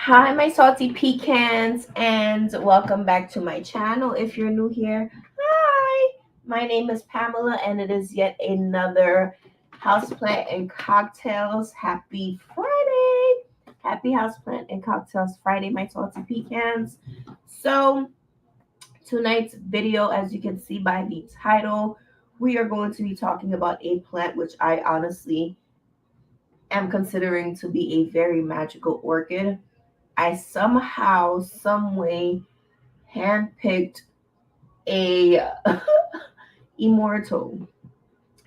Hi, my salty pecans, and welcome back to my channel. If you're new here, hi, my name is Pamela, and it is yet another Houseplant and Cocktails. Happy Friday! Happy Houseplant and Cocktails Friday, my salty pecans. So, tonight's video, as you can see by the title, we are going to be talking about a plant which I honestly am considering to be a very magical orchid. I somehow, some way, handpicked a immortal,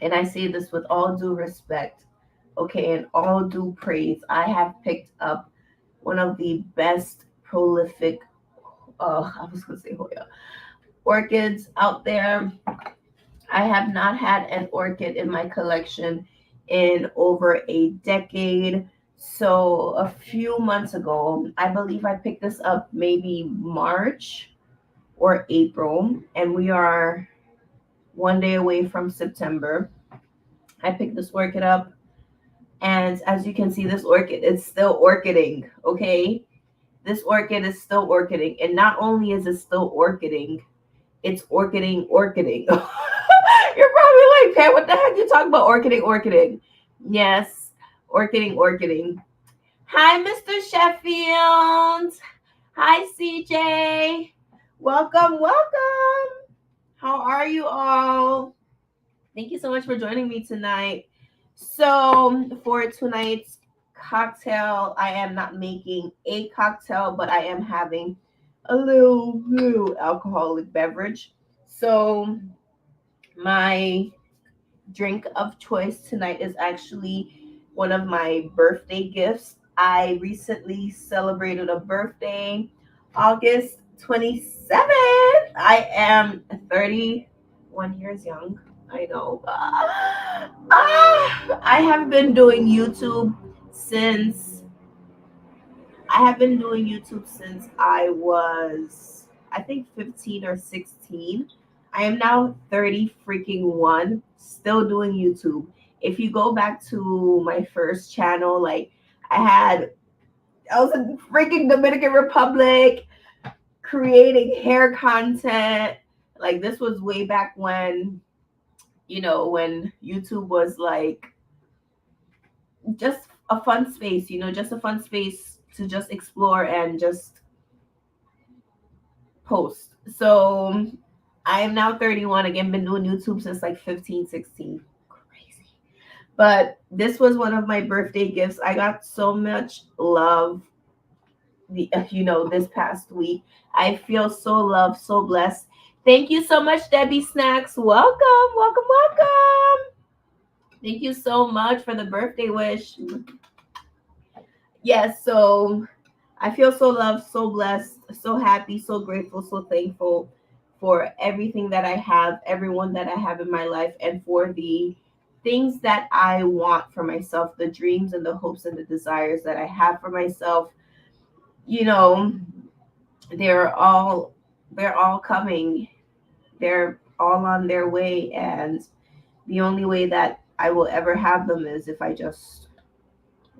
and I say this with all due respect, okay, and all due praise. I have picked up one of the best prolific, I was gonna say Hoya, orchids out there. I have not had an orchid in my collection in over a decade. So a few months ago, I believe I picked this up maybe March or April, and we are one day away from September. I picked this orchid up, and as you can see, this orchid is still orchiding, okay? This orchid is still orchiding, and not only is it still orchiding, it's orchiding. You're probably like, Pat, what the heck you talking about? Orchiding. Yes, orchiding. Hi, Mr. Sheffield. Hi, CJ. Welcome. How are you all? Thank you so much for joining me tonight. So, for tonight's cocktail, I am not making a cocktail, but I am having a little alcoholic beverage. So, my drink of choice tonight is actually one of my birthday gifts. I recently celebrated a birthday, August 27th. I am 31 years young. I know. I have been doing YouTube since I was, I think, 15 or 16. I am now 30 freaking one, still doing YouTube. If you go back to my first channel, like I was in freaking Dominican Republic creating hair content. Like this was way back when, when YouTube was like just a fun space, just a fun space to just explore and just post. So I am now 31. Again, been doing YouTube since like 15, 16. Crazy. But this was one of my birthday gifts. I got so much love this past week. I feel so loved, so blessed. Thank you so much, Debbie Snacks. Welcome. Thank you so much for the birthday wish. Yes, so I feel so loved, so blessed, so happy, so grateful, so thankful for everything that I have, everyone that I have in my life, and for the things that I want for myself, the dreams and the hopes and the desires that I have for myself. You know, they're all they're all coming. They're all on their way, and the only way that I will ever have them is if I just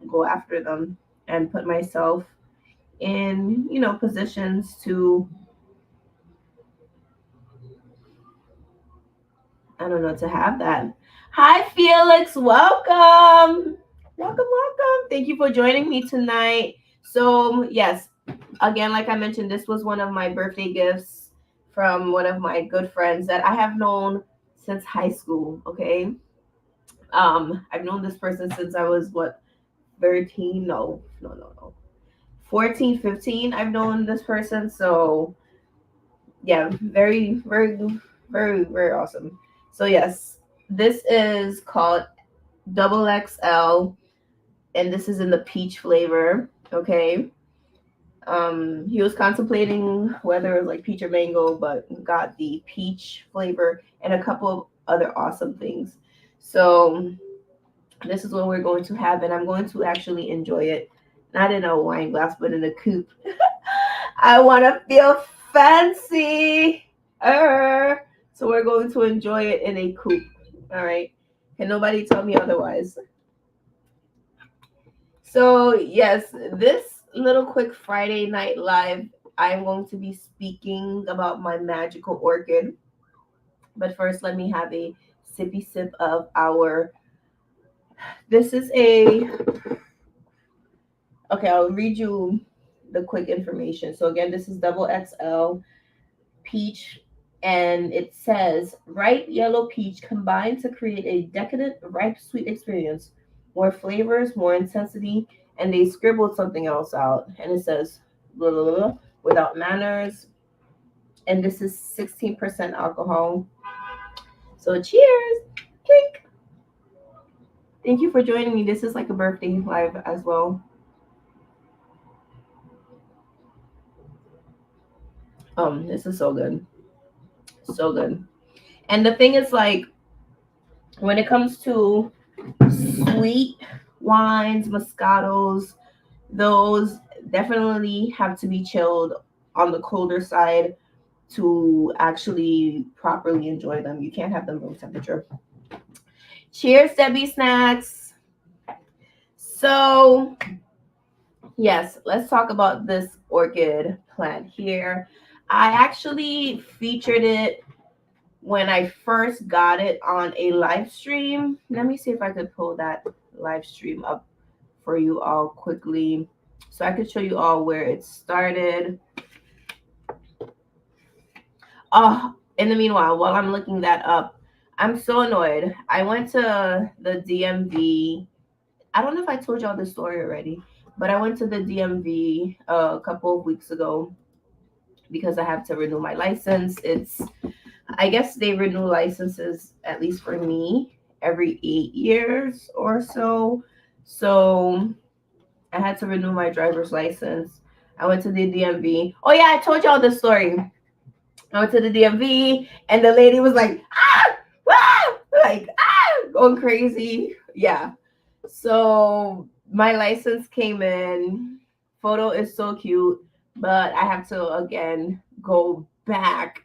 go after them and put myself in, positions to, I don't know, to have that. Hi, Felix. Welcome. Thank you for joining me tonight. So, yes, again, like I mentioned, this was one of my birthday gifts from one of my good friends that I have known since high school. Okay. I've known this person since I was 13? No. 14, 15. I've known this person. So, yeah, very awesome. So yes, this is called double XL, and this is in the peach flavor. Okay. He was contemplating whether it was like peach or mango, but got the peach flavor and a couple of other awesome things. So this is what we're going to have, and I'm going to actually enjoy it, not in a wine glass, but in a coupe. I want to feel fancy. So we're going to enjoy it in a coupe. All right. Can nobody tell me otherwise? So yes, this little quick Friday night live, I'm going to be speaking about my magical orchid. But first, let me have a sippy sip of our. This is a. Okay, I'll read you the quick information. So, again, this is double XL peach, and it says ripe yellow peach combined to create a decadent, ripe, sweet experience. More flavors, more intensity, and they scribbled something else out, and it says blah, blah, blah, blah, without manners. And this is 16% alcohol. So cheers! Clink. Thank you for joining me. This is like a birthday live as well. This is so good. So good. And the thing is, like, when it comes to sweet wines, moscatos, those definitely have to be chilled on the colder side to actually properly enjoy them. You can't have them room temperature. Cheers, Debbie Snacks. So, yes, let's talk about this orchid plant here. I actually featured it when I first got it on a live stream. Let me see if I could pull that live stream up for you all quickly so I could show you all where it started. Oh, in the meanwhile, while I'm looking that up, I'm so annoyed. I went to the DMV. I don't know if I told y'all this story already, but I went to the DMV a couple of weeks ago because I have to renew my license. I guess they renew licenses, at least for me, every 8 years or so. So I had to renew my driver's license. I went to the DMV. Oh yeah, I told y'all this story. I went to the DMV and the lady was like, ah, ah, like, ah, going crazy. Yeah. So my license came in. Photo is so cute, but I have to again go back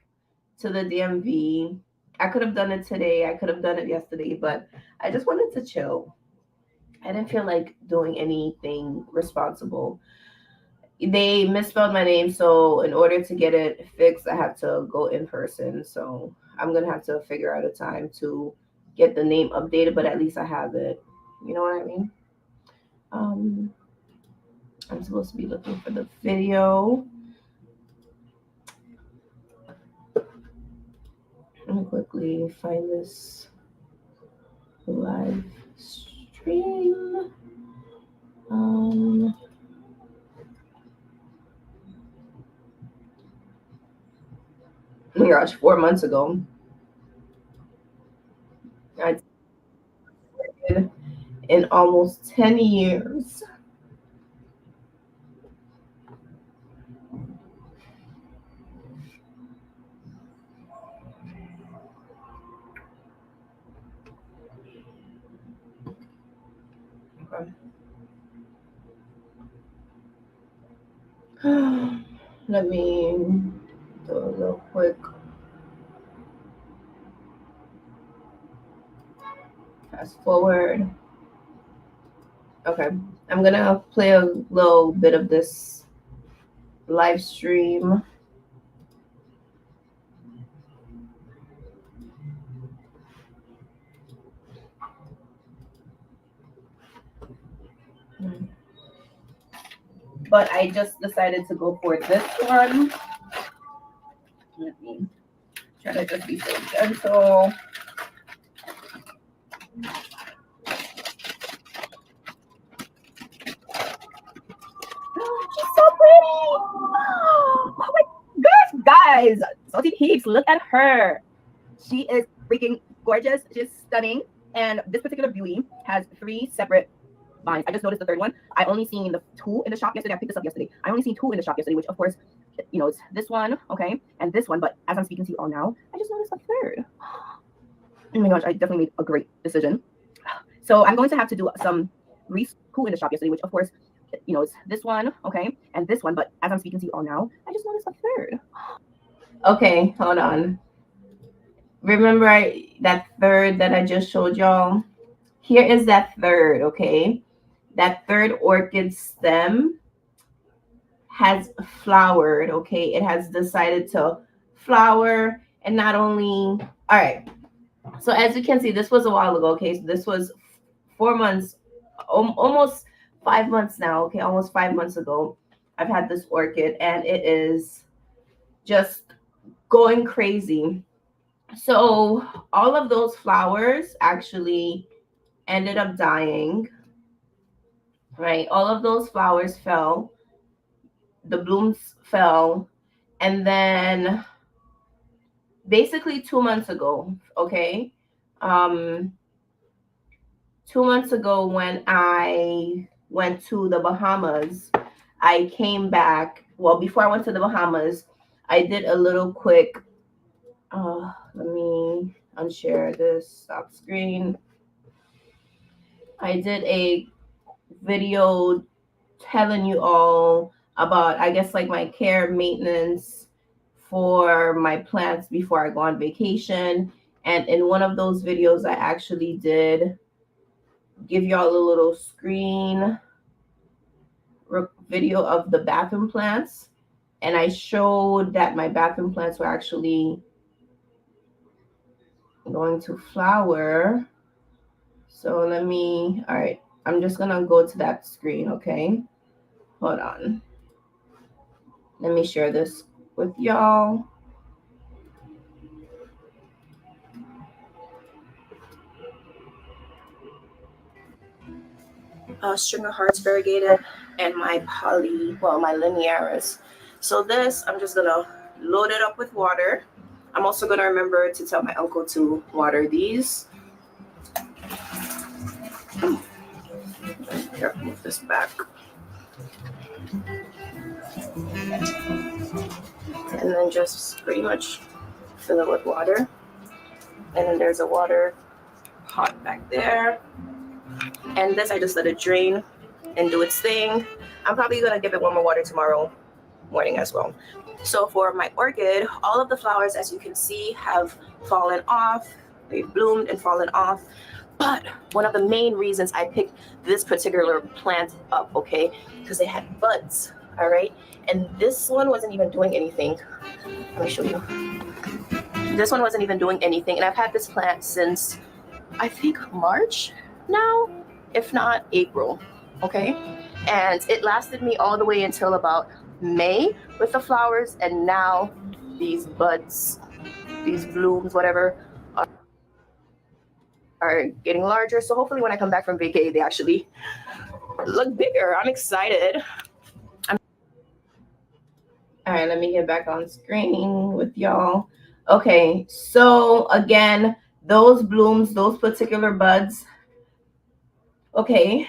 to the DMV. I could have done it today. I could have done it yesterday, but I just wanted to chill. I didn't feel like doing anything responsible. They misspelled my name, so in order to get it fixed, I have to go in person. So I'm gonna have to figure out a time to get the name updated, but at least I have it. You know what I mean? Um, I'm supposed to be looking for the video. Let me quickly find this live stream. Oh my gosh, 4 months ago. I did in almost 10 years. Okay. Let me do a little quick fast forward. Okay. I'm gonna play a little bit of this live stream. But I just decided to go for this one. Let me try to just be so gentle. She's so pretty. Oh my gosh, guys. Salty Peeps, look at her. She is freaking gorgeous. She's stunning. And this particular beauty has 3 separate vines. I just noticed the third one. I only seen the 2 in the shop yesterday. I picked this up yesterday. I only seen 2 in the shop yesterday, which of course, you know, it's this one, okay, and this one. But as I'm speaking to you all now, I just noticed a third. Oh my gosh, I definitely made a great decision. So I'm going to have to do some Reese 2 in the shop yesterday, which of course, you know, it's this one, okay, and this one. But as I'm speaking to you all now, I just noticed a third. Okay, hold on. Remember that third that I just showed y'all? Here is that third, okay? That third orchid stem has flowered. Okay, it has decided to flower. And not only, all right, so as you can see, this was a while ago. Okay, so this was 4 months, almost 5 months now. Okay, almost 5 months ago, I've had this orchid, and it is just going crazy. So all of those flowers actually ended up dying, right? All of those flowers fell, the blooms fell, and then basically 2 months ago, okay, um, 2 months ago when I went to the Bahamas, I came back. Well, before I went to the Bahamas, I did a little quick. Let me unshare this stop screen. I did a video telling you all about, I guess, like my care maintenance for my plants before I go on vacation. And in one of those videos, I actually did give y'all a little screen video of the bathroom plants. And I showed that my bathroom plants were actually going to flower. So let me, all right, I'm just gonna go to that screen, okay? Hold on. Let me share this with y'all. String of hearts variegated, and my my linearis. So this, I'm just gonna load it up with water. I'm also gonna remember to tell my uncle to water these. Here, move this back. And then just pretty much fill it with water. And then there's a water pot back there. And this, I just let it drain and do its thing. I'm probably gonna give it one more water tomorrow morning as well. So for my orchid, all of the flowers, as you can see, have fallen off. They've bloomed and fallen off. But one of the main reasons I picked this particular plant up, okay, because they had buds, all right? And this one wasn't even doing anything. Let me show you. This one wasn't even doing anything. And I've had this plant since, I think, March now, if not April, okay? And it lasted me all the way until about May with the flowers, and now these buds, these blooms, whatever, are getting larger. So hopefully when I come back from vacay, they actually look bigger. I'm excited. All right, let me get back on screen with y'all. Okay, so again, those blooms, those particular buds, okay,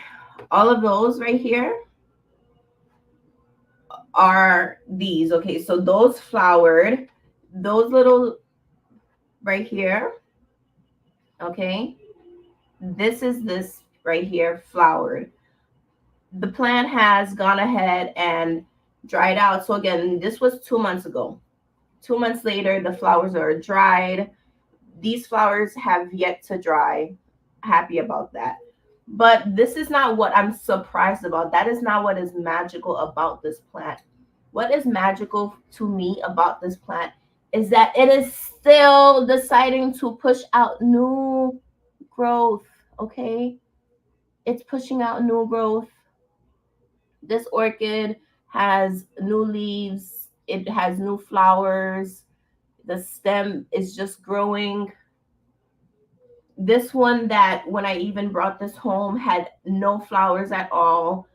all of those right here are these. Okay, so those flowered, those little right here, okay, this is this right here flowered. The plant has gone ahead and dried out. So again, this was 2 months ago. 2 months later, the flowers are dried. These flowers have yet to dry. Happy about that. But this is not what I'm surprised about. That is not what is magical about this plant. What is magical to me about this plant is that it is still deciding to push out new growth, okay? It's pushing out new growth. This orchid has new leaves, it has new flowers, the stem is just growing. This one, that when I even brought this home, had no flowers at all.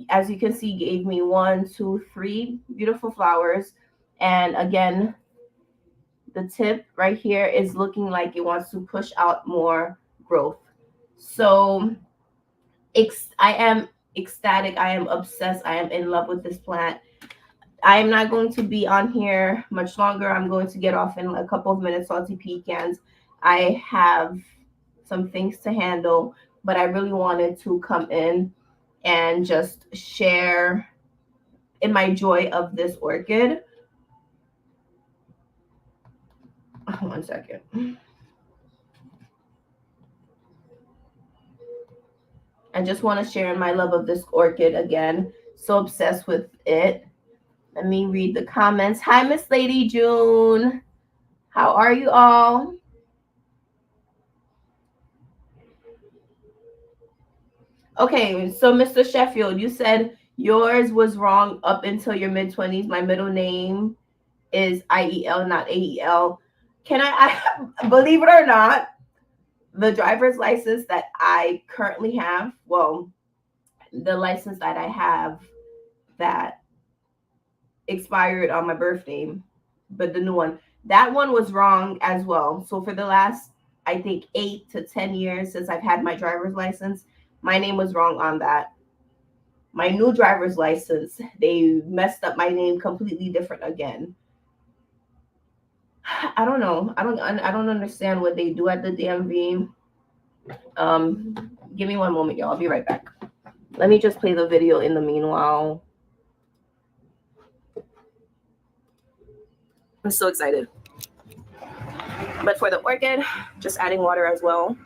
As you can see, gave me 1, 2, 3 beautiful flowers. And again, the tip right here is looking like it wants to push out more growth. So I am ecstatic. I am obsessed. I am in love with this plant. I am not going to be on here much longer. I'm going to get off in a couple of minutes. Salty pecans. I have some things to handle, but I really wanted to come in and just share in my joy of this orchid. One second. I just want to share my love of this orchid again. So obsessed with it. Let me read the comments. Hi, Miss Lady June. How are you all? Okay, so Mr. Sheffield, you said yours was wrong up until your mid 20s. My middle name is IEL, not AEL. Can I believe it or not, the driver's license that I currently have, well, the license that I have that expired on my birthday, but the new one, that one was wrong as well. So for the last, I think, 8 to 10 years since I've had my driver's license, my name was wrong on that. My new driver's license, they messed up my name completely different again. I don't know. I don't understand what they do at the DMV. Um, give me one moment, y'all. I'll be right back. Let me just play the video in the meanwhile. I'm so excited. But for the orchid, just adding water as well.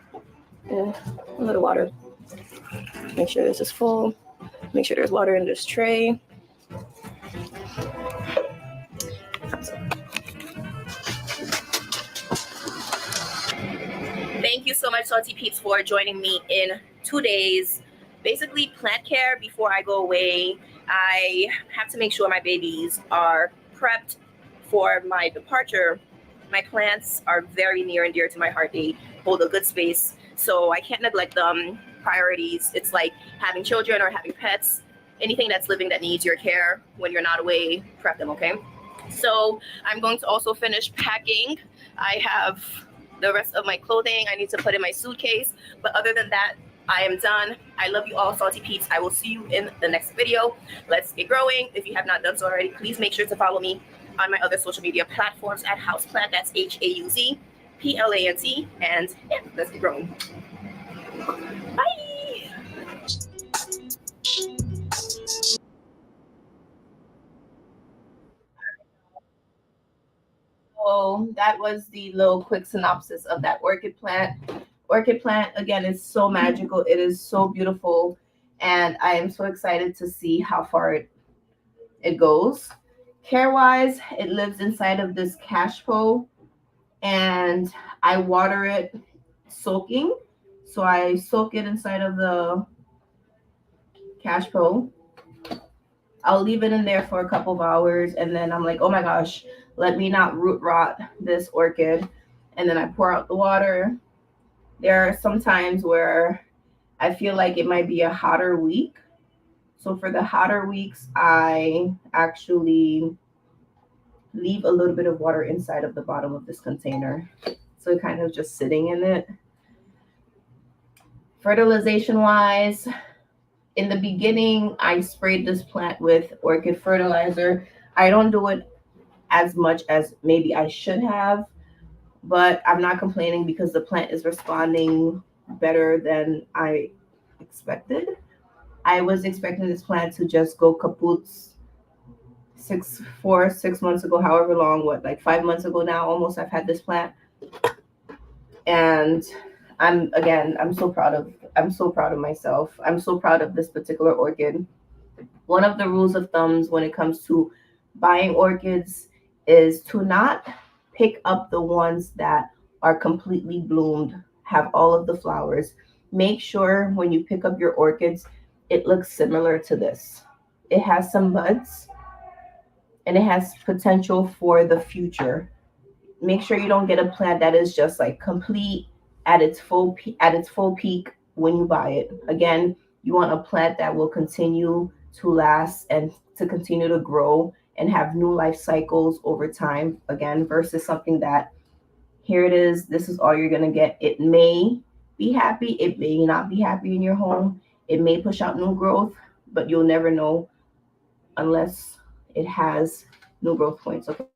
Yeah, a little water. Make sure this is full. Make sure there's water in this tray. Thank you so much, Salty Peeps, for joining me in today's basically plant care before I go away. I have to make sure my babies are prepped for my departure. My plants are very near and dear to my heart. They hold a good space, so I can't neglect them. Priorities. It's like having children or having pets. Anything that's living that needs your care when you're not away, prep them, okay? So I'm going to also finish packing. I have the rest of my clothing I need to put in my suitcase. But other than that, I am done. I love you all, Salty Peeps. I will see you in the next video. Let's get growing. If you have not done so already, please make sure to follow me on my other social media platforms at Houseplant. That's HAUZPLANT. And yeah, let's get growing. Bye. So that was the little quick synopsis of that orchid plant. Orchid plant, again, is so magical. It is so beautiful. And I am so excited to see how far it goes. Care wise, it lives inside of this cash po, and I water it soaking. So I soak it inside of the cash po. I'll leave it in there for a couple of hours, and then I'm like, oh my gosh, let me not root rot this orchid. And then I pour out the water. There are some times where I feel like it might be a hotter week. So for the hotter weeks, I actually leave a little bit of water inside of the bottom of this container. So it kind of just sitting in it. Fertilization wise, in the beginning, I sprayed this plant with orchid fertilizer. I don't do it as much as maybe I should have, but I'm not complaining because the plant is responding better than I expected. I was expecting this plant to just go kaput 6 months ago, however long, what, like 5 months ago now, almost I've had this plant. And I'm so proud of myself. I'm so proud of this particular orchid. One of the rules of thumbs when it comes to buying orchids is to not pick up the ones that are completely bloomed, have all of the flowers. Make sure when you pick up your orchids, it looks similar to this. It has some buds and it has potential for the future. Make sure you don't get a plant that is just like complete at its full peak when you buy it. Again, you want a plant that will continue to last and to continue to grow and have new life cycles over time, again, versus something that here it is, this is all you're going to get. It may be happy, it may not be happy in your home, it may push out new growth, but you'll never know unless it has new growth points. Okay.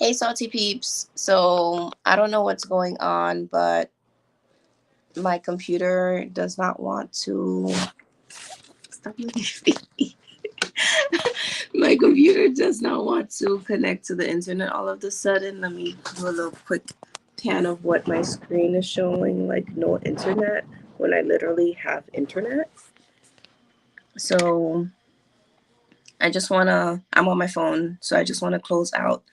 Hey, salty peeps. So I don't know what's going on, but my computer does not want to. Stop looking at me. My computer does not want to connect to the internet all of a sudden. Let me do a little quick pan of what my screen is showing, like no internet, when I literally have internet. So I'm on my phone, so I just want to close out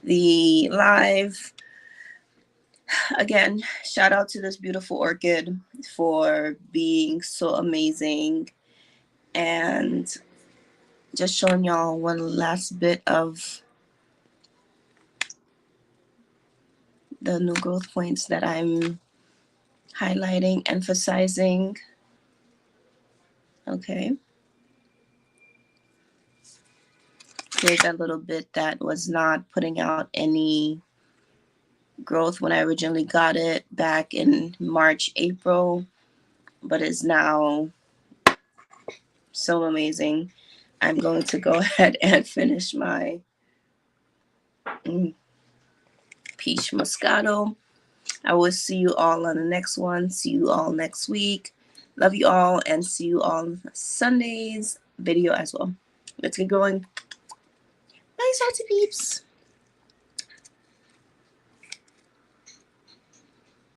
the live. Again, shout out to this beautiful orchid for being so amazing and just showing y'all one last bit of the new growth points that I'm highlighting, emphasizing. Okay. Here's that little bit that was not putting out any growth when I originally got it back in March, April, but is now so amazing. I'm going to go ahead and finish my peach moscato. I will see you all on the next one. See you all next week. Love you all and see you on Sunday's video as well. Let's get going. Bye, salty peeps.